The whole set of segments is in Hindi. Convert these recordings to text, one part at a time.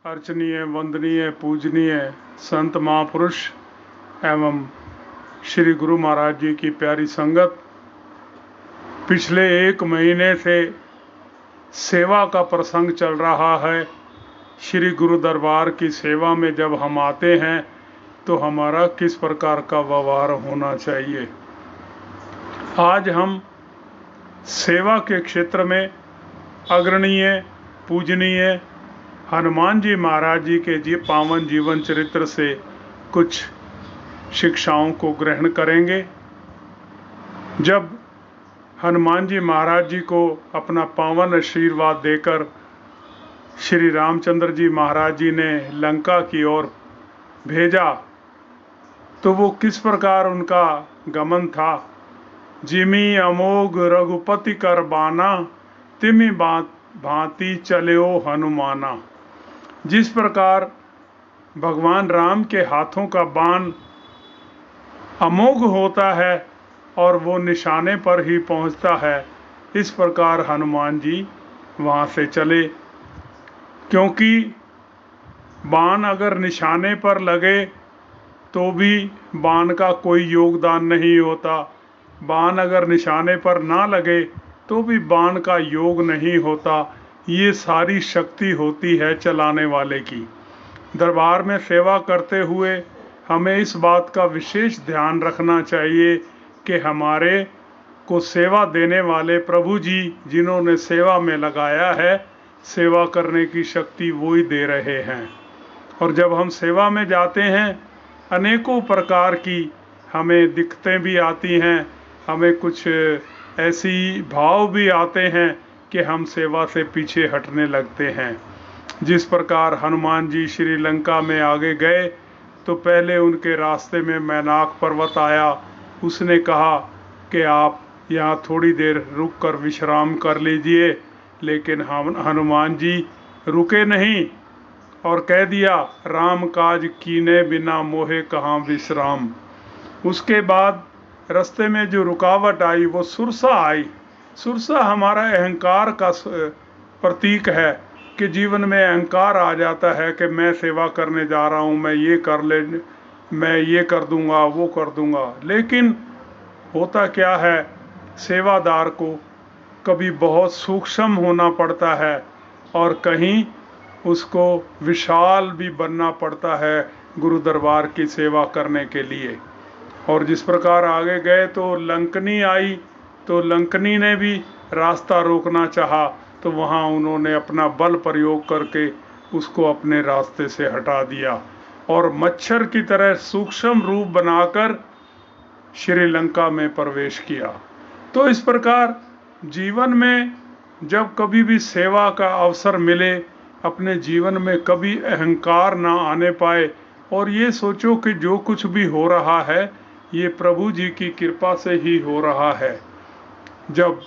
अर्चनीय वंदनीय पूजनीय संत महापुरुष एवं श्री गुरु महाराज जी की प्यारी संगत, पिछले 1 महीने से सेवा का प्रसंग चल रहा है। श्री गुरु दरबार की सेवा में जब हम आते हैं तो हमारा किस प्रकार का व्यवहार होना चाहिए। आज हम सेवा के क्षेत्र में अग्रणीय पूजनीय हनुमान जी महाराज जी के पावन जीवन चरित्र से कुछ शिक्षाओं को ग्रहण करेंगे। जब हनुमान जी महाराज जी को अपना पावन आशीर्वाद देकर श्री रामचंद्र जी महाराज जी ने लंका की ओर भेजा तो वो किस प्रकार उनका गमन था। जिमी अमोघ रघुपति कर बाना, तिमी भांति चल्यो हनुमाना। जिस प्रकार भगवान राम के हाथों का बाण अमोघ होता है और वो निशाने पर ही पहुंचता है, इस प्रकार हनुमान जी वहां से चले। क्योंकि बाण अगर निशाने पर लगे तो भी बाण का कोई योगदान नहीं होता, बाण अगर निशाने पर ना लगे तो भी बाण का योग नहीं होता। ये सारी शक्ति होती है चलाने वाले की। दरबार में सेवा करते हुए हमें इस बात का विशेष ध्यान रखना चाहिए कि हमारे को सेवा देने वाले प्रभु जी जिन्होंने सेवा में लगाया है, सेवा करने की शक्ति वो ही दे रहे हैं। और जब हम सेवा में जाते हैं अनेकों प्रकार की हमें दिक्कतें भी आती हैं, हमें कुछ ऐसी भाव भी आते हैं कि हम सेवा से पीछे हटने लगते हैं। जिस प्रकार हनुमान जी श्रीलंका में आगे गए तो पहले उनके रास्ते में मैनाक पर्वत आया। उसने कहा कि आप यहाँ थोड़ी देर रुक कर विश्राम कर लीजिए, लेकिन हम हनुमान जी रुके नहीं और कह दिया राम काज कीने बिना मोहे कहाँ विश्राम। उसके बाद रास्ते में जो रुकावट आई वो सुरसा आई। सुरसा हमारा अहंकार का प्रतीक है कि जीवन में अहंकार आ जाता है कि मैं सेवा करने जा रहा हूँ, मैं ये कर दूंगा वो कर दूंगा। लेकिन होता क्या है, सेवादार को कभी बहुत सूक्ष्म होना पड़ता है और कहीं उसको विशाल भी बनना पड़ता है गुरु दरबार की सेवा करने के लिए। और जिस प्रकार आगे गए तो लंकनी आई, तो लंकनी ने भी रास्ता रोकना चाहा तो वहाँ उन्होंने अपना बल प्रयोग करके उसको अपने रास्ते से हटा दिया और मच्छर की तरह सूक्ष्म रूप बनाकर श्रीलंका में प्रवेश किया। तो इस प्रकार जीवन में जब कभी भी सेवा का अवसर मिले, अपने जीवन में कभी अहंकार ना आने पाए और ये सोचो कि जो कुछ भी हो रहा है ये प्रभु जी की कृपा से ही हो रहा है। जब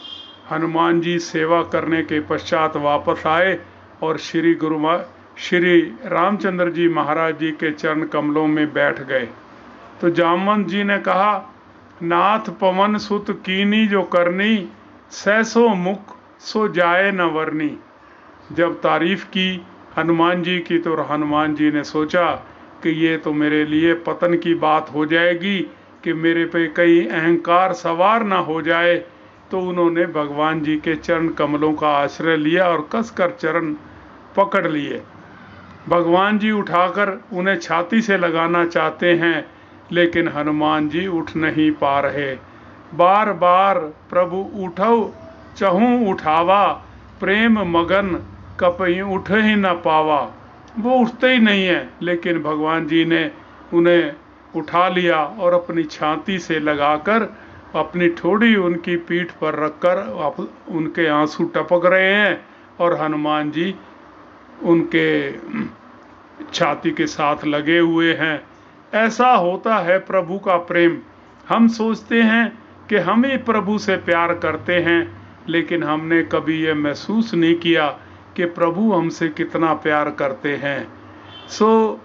हनुमान जी सेवा करने के पश्चात वापस आए और श्री रामचंद्र जी महाराज जी के चरण कमलों में बैठ गए तो जामवंत जी ने कहा, नाथ पवन सुत कीनी जो करनी, सैसो मुख सो जाए न वरनी। जब तारीफ की हनुमान जी की तो हनुमान जी ने सोचा कि ये तो मेरे लिए पतन की बात हो जाएगी कि मेरे पे कहीं अहंकार सवार ना हो जाए। तो उन्होंने भगवान जी के चरण कमलों का आश्रय लिया और कसकर चरण पकड़ लिए। भगवान जी उठाकर उन्हें छाती से लगाना चाहते हैं, लेकिन हनुमान जी उठ नहीं पा रहे। बार बार प्रभु उठो चहूँ उठावा, प्रेम मगन कपई उठ ही न पावा। वो उठते ही नहीं है, लेकिन भगवान जी ने उन्हें उठा लिया और अपनी छाती से लगाकर अपनी ठोड़ी उनकी पीठ पर रखकर उनके आंसू टपक रहे हैं और हनुमान जी उनके छाती के साथ लगे हुए हैं। ऐसा होता है प्रभु का प्रेम। हम सोचते हैं कि हम ही प्रभु से प्यार करते हैं, लेकिन हमने कभी ये महसूस नहीं किया कि प्रभु हमसे कितना प्यार करते हैं। सो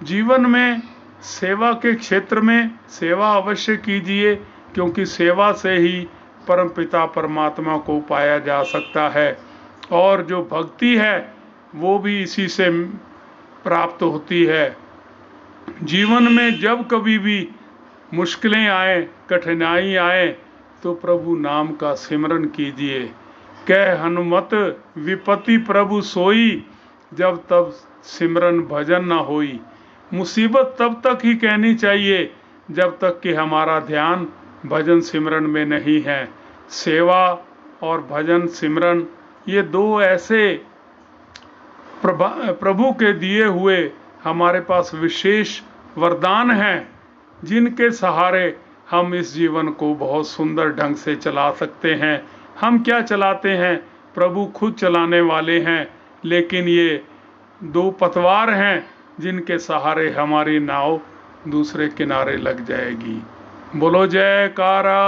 जीवन में सेवा के क्षेत्र में सेवा अवश्य कीजिए, क्योंकि सेवा से ही परमपिता परमात्मा को पाया जा सकता है। और जो भक्ति है वो भी इसी से प्राप्त होती है। जीवन में जब कभी भी मुश्किलें आए, कठिनाई आए, तो प्रभु नाम का सिमरन कीजिए। कह हनुमत विपत्ति प्रभु सोई, जब तब सिमरन भजन न होई। मुसीबत तब तक ही कहनी चाहिए जब तक कि हमारा ध्यान भजन सिमरन में नहीं है। सेवा और भजन सिमरन ये दो ऐसे प्रभु के दिए हुए हमारे पास विशेष वरदान हैं, जिनके सहारे हम इस जीवन को बहुत सुंदर ढंग से चला सकते हैं। हम क्या चलाते हैं, प्रभु खुद चलाने वाले हैं, लेकिन ये दो पतवार हैं जिनके सहारे हमारी नाव दूसरे किनारे लग जाएगी। बोलो जयकारा,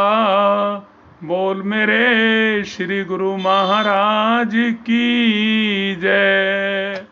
बोल मेरे श्री गुरु महाराज की जय।